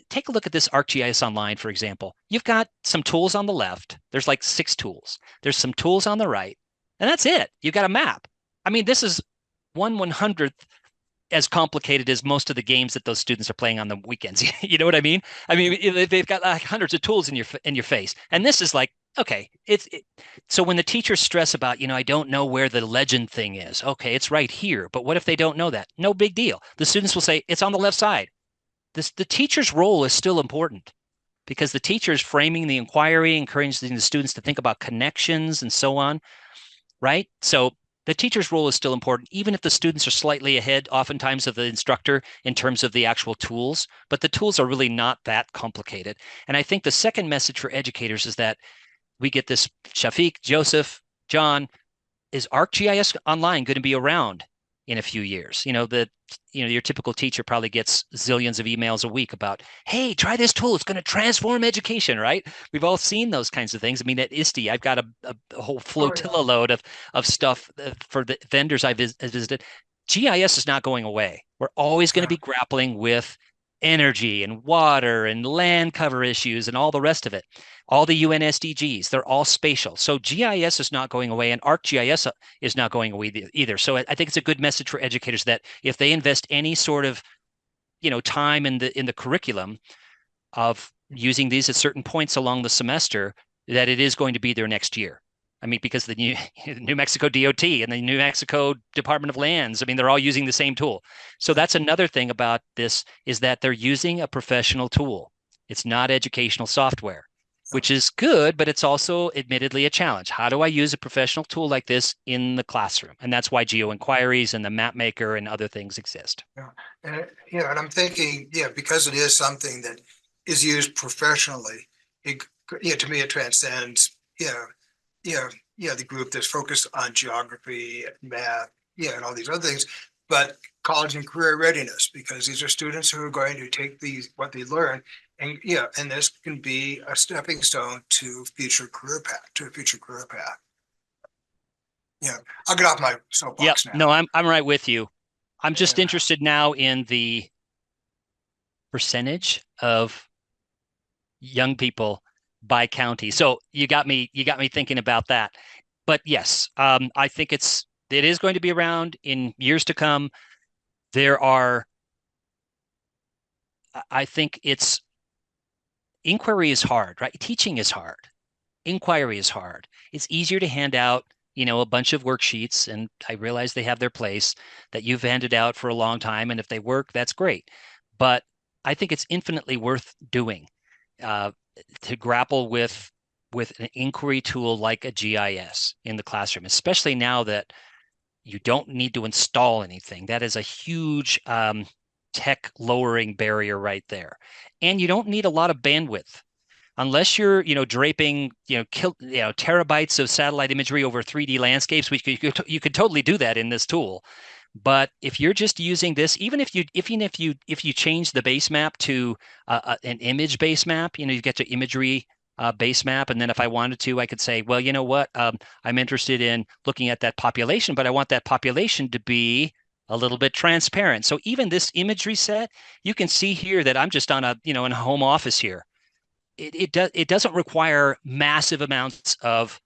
take a look at this ArcGIS Online, for example. You've got some tools on the left. There's like 6 tools. There's some tools on the right, and that's it. You've got a map. I mean, this is 1/100th as complicated as most of the games that those students are playing on the weekends. You know what I mean? I mean, they've got like hundreds of tools in your face, and this is like, okay, so when the teachers stress about, I don't know where the legend thing is. Okay, it's right here. But what if they don't know that? No big deal. The students will say it's on the left side. The teacher's role is still important because the teacher is framing the inquiry, encouraging the students to think about connections and so on, right? So the teacher's role is still important, even if the students are slightly ahead, oftentimes, of the instructor in terms of the actual tools. But the tools are really not that complicated. And I think the second message for educators is that we get this: Shafiq, Joseph, John, is ArcGIS Online going to be around in a few years? Your typical teacher probably gets zillions of emails a week about, hey, try this tool. It's going to transform education, right? We've all seen those kinds of things. I mean, at ISTE, I've got a whole Oh flotilla yeah. load of stuff for the vendors I've visited. GIS is not going away. We're always going to Yeah. be grappling with energy and water and land cover issues and all the rest of it. All the UN SDGs, they're all spatial. So GIS is not going away, and ArcGIS is not going away either. So I think it's a good message for educators that if they invest any sort of time in the curriculum of using these at certain points along the semester, that it is going to be there next year. I mean, because the New Mexico DOT and the New Mexico Department of Lands, I mean, they're all using the same tool. So that's another thing about this, is that they're using a professional tool. It's not educational software, Yeah. which is good, but it's also admittedly a challenge. How do I use a professional tool like this in the classroom? And that's why geo inquiries and the map maker and other things exist. Yeah. And I'm thinking, yeah, because it is something that is used professionally, it, to me, it transcends, the group that's focused on geography, math, and all these other things, but college and career readiness, because these are students who are going to take what they learn, and this can be a stepping stone to a future career path. Yeah, I'll get off my Yep. soapbox No, now. I'm right with you. I'm just Yeah, interested now in the percentage of young people by county. So you got me thinking about that. But yes, I think it is going to be around in years to come. There are, I think it's inquiry is hard, right? Teaching is hard. Inquiry is hard. It's easier to hand out, a bunch of worksheets, and I realize they have their place that you've handed out for a long time, and if they work, that's great. But I think it's infinitely worth doing uh, to grapple with an inquiry tool like a GIS in the classroom, especially now that you don't need to install anything. That is a huge tech lowering barrier right there. And you don't need a lot of bandwidth unless you're, draping, terabytes of satellite imagery over 3D landscapes. You could totally do that in this tool. But if you're just using this, even if you change the base map to an image base map, you get to imagery base map, and then if I wanted to, I could say, well, you know what, I'm interested in looking at that population, but I want that population to be a little bit transparent. So even this imagery set, you can see here that I'm just on in a home office here. It doesn't require massive amounts of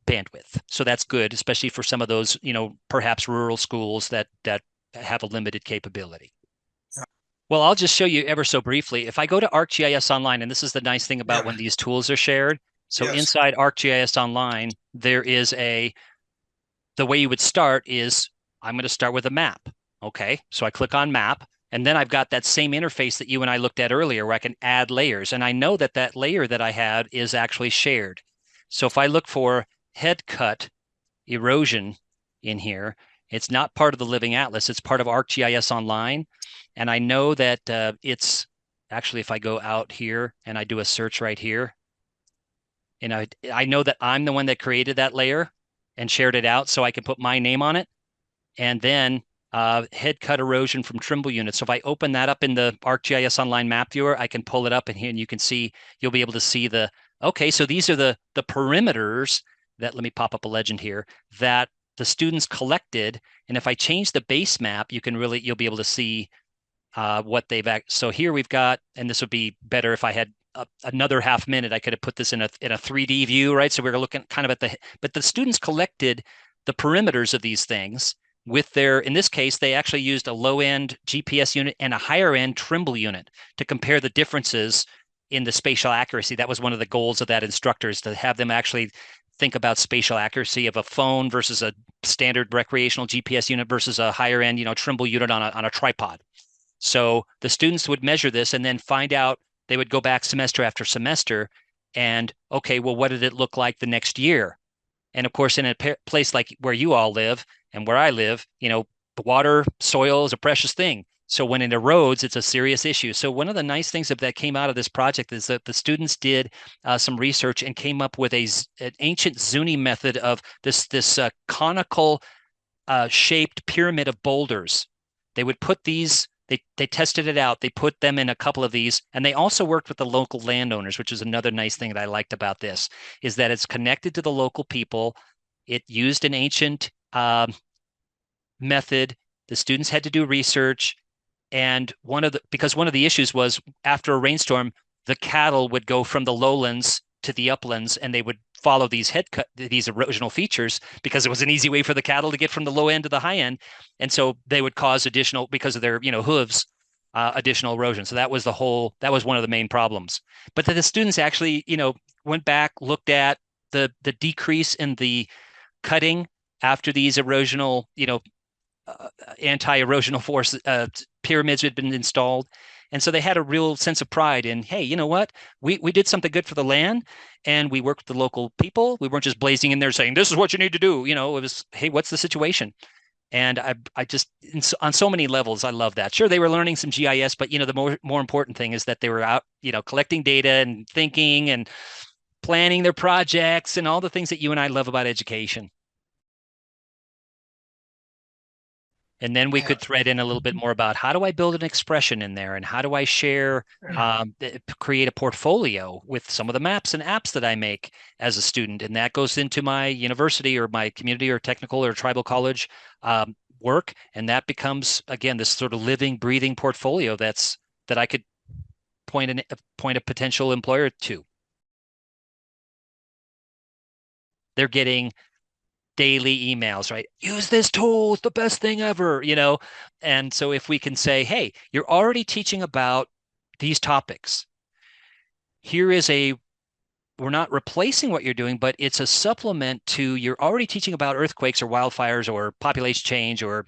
bandwidth. So that's good, especially for some of those, perhaps rural schools that have a limited capability. yeah, Well, I'll just show you ever so briefly. If I go to ArcGIS Online, and this is the nice thing about yeah, when these tools are shared. So yes, inside ArcGIS Online, the way you would start is I'm going to start with a map. Okay. So I click on map, and then I've got that same interface that you and I looked at earlier where I can add layers. And I know that that layer that I had is actually shared. So if I look for head cut erosion in here, it's not part of the Living Atlas. It's part of ArcGIS Online. And I know that it's actually, if I go out here and I do a search right here, and I know that I'm the one that created that layer and shared it out, so I can put my name on it. And then head cut erosion from Trimble unit. So if I open that up in the ArcGIS Online map viewer, I can pull it up in here, and you'll be able to see okay, so these are the perimeters that, let me pop up a legend here, that the students collected. And if I change the base map, you'll be able to see what so here we've got, and this would be better if I had another half minute. I could have put this in a 3D view, right? So we were looking kind of but the students collected the perimeters of these things with in this case, they actually used a low end GPS unit and a higher end Trimble unit to compare the differences in the spatial accuracy. That was one of the goals of that instructor, is to have them actually think about spatial accuracy of a phone versus a standard recreational GPS unit versus a higher end, Trimble unit on a tripod. So the students would measure this and then find out. They would go back semester after semester and, okay, well, what did it look like the next year? And of course, in a place like where you all live and where I live, the water, soil is a precious thing. So when it erodes, it's a serious issue. So one of the nice things that came out of this project is that the students did some research and came up with an ancient Zuni method of this conical shaped pyramid of boulders. They would put these, they tested it out. They put them in a couple of these, and they also worked with the local landowners, which is another nice thing that I liked about this, is that it's connected to the local people. It used an ancient method. The students had to do research. And because one of the issues was after a rainstorm, the cattle would go from the lowlands to the uplands, and they would follow these these erosional features because it was an easy way for the cattle to get from the low end to the high end, and so they would cause additional, because of their hooves, additional erosion. So that was one of the main problems. But the students actually went back, looked at the decrease in the cutting after these erosional anti-erosional force pyramids had been installed. And so they had a real sense of pride in, hey, you know what? We did something good for the land, and we worked with the local people. We weren't just blazing in there saying, this is what you need to do. It was, hey, what's the situation? And I just, on so many levels, I love that. Sure, they were learning some GIS, but the more important thing is that they were out, collecting data and thinking and planning their projects and all the things that you and I love about education. And then we Yeah. could thread in a little bit more about how do I build an expression in there, and how do I share, create a portfolio with some of the maps and apps that I make as a student. And that goes into my university or my community or technical or tribal college work. And that becomes, again, this sort of living, breathing portfolio that I could point a potential employer to. They're getting daily emails, right? Use this tool, it's the best thing ever. And so if we can say, hey, you're already teaching about these topics. We're not replacing what you're doing, but it's a supplement to, you're already teaching about earthquakes or wildfires or population change or,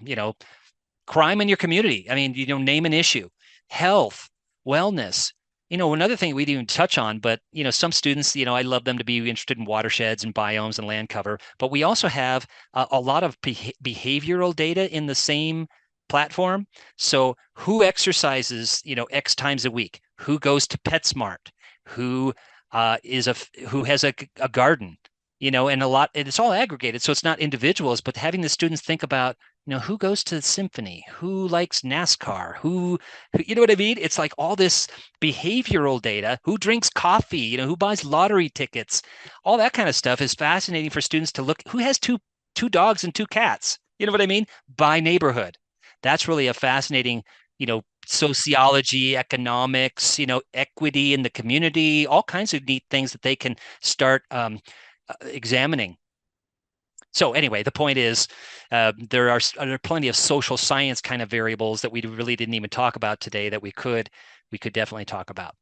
crime in your community. I mean, name an issue, health, wellness. Another thing we didn't even touch on, but some students, I love them to be interested in watersheds and biomes and land cover. But we also have a lot of behavioral data in the same platform. So who exercises, X times a week? Who goes to PetSmart? Who who has a garden? And it's all aggregated. So it's not individuals, but having the students think about, who goes to the symphony, who likes NASCAR, who, you know what I mean? It's like all this behavioral data, who drinks coffee, who buys lottery tickets, all that kind of stuff is fascinating for students to look, who has two dogs and two cats, you know what I mean? By neighborhood. That's really a fascinating, sociology, economics, equity in the community, all kinds of neat things that they can start examining. So anyway, the point is, there are plenty of social science kind of variables that we really didn't even talk about today that we could definitely talk about.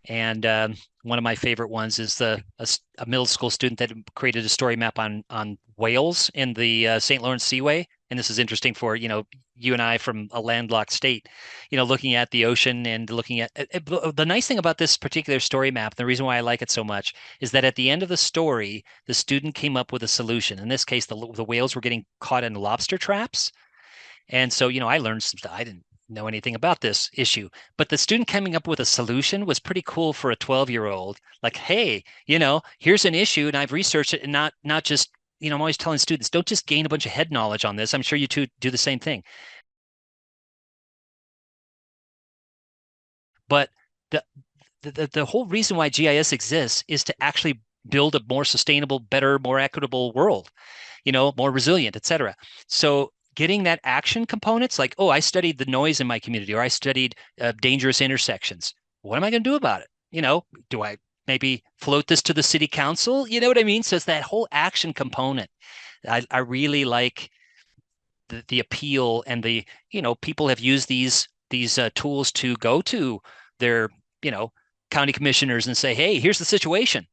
And one of my favorite ones is a middle school student that created a story map on whales in the St. Lawrence Seaway. And this is interesting for, you and I from a landlocked state, looking at the ocean and looking at the nice thing about this particular story map, the reason why I like it so much is that at the end of the story, the student came up with a solution. In this case, the whales were getting caught in lobster traps. And so, I learned some stuff. I didn't know anything about this issue, but the student coming up with a solution was pretty cool for a 12-year-old. Like, hey, here's an issue and I've researched it, and not just, I'm always telling students, don't just gain a bunch of head knowledge on this. I'm sure you two do the same thing. But the the whole reason why GIS exists is to actually build a more sustainable, better, more equitable world, more resilient, et cetera. So getting that action components like, oh, I studied the noise in my community, or I studied dangerous intersections. What am I going to do about it? Do I maybe float this to the city council? You know what I mean? So it's that whole action component. I really like the appeal and people have used these tools to go to their you know county commissioners and say, hey, here's the situation.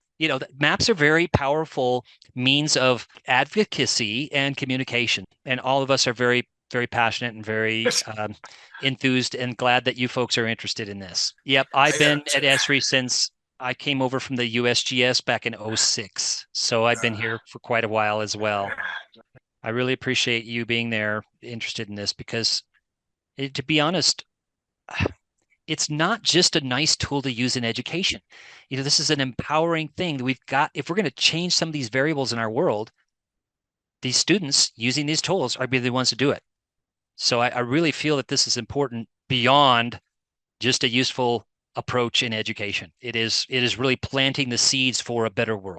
Maps are very powerful means of advocacy and communication, and all of us are very, very passionate and very enthused and glad that you folks are interested in this. Yep, I've I been am at too. Esri since I came over from the USGS back in '06, so I've been here for quite a while as well. I really appreciate you being there, interested in this, because to be honest, it's not just a nice tool to use in education. This is an empowering thing that we've got. If we're going to change some of these variables in our world, these students using these tools are be the ones to do it. So I really feel that this is important beyond just a useful approach in education. It is really planting the seeds for a better world.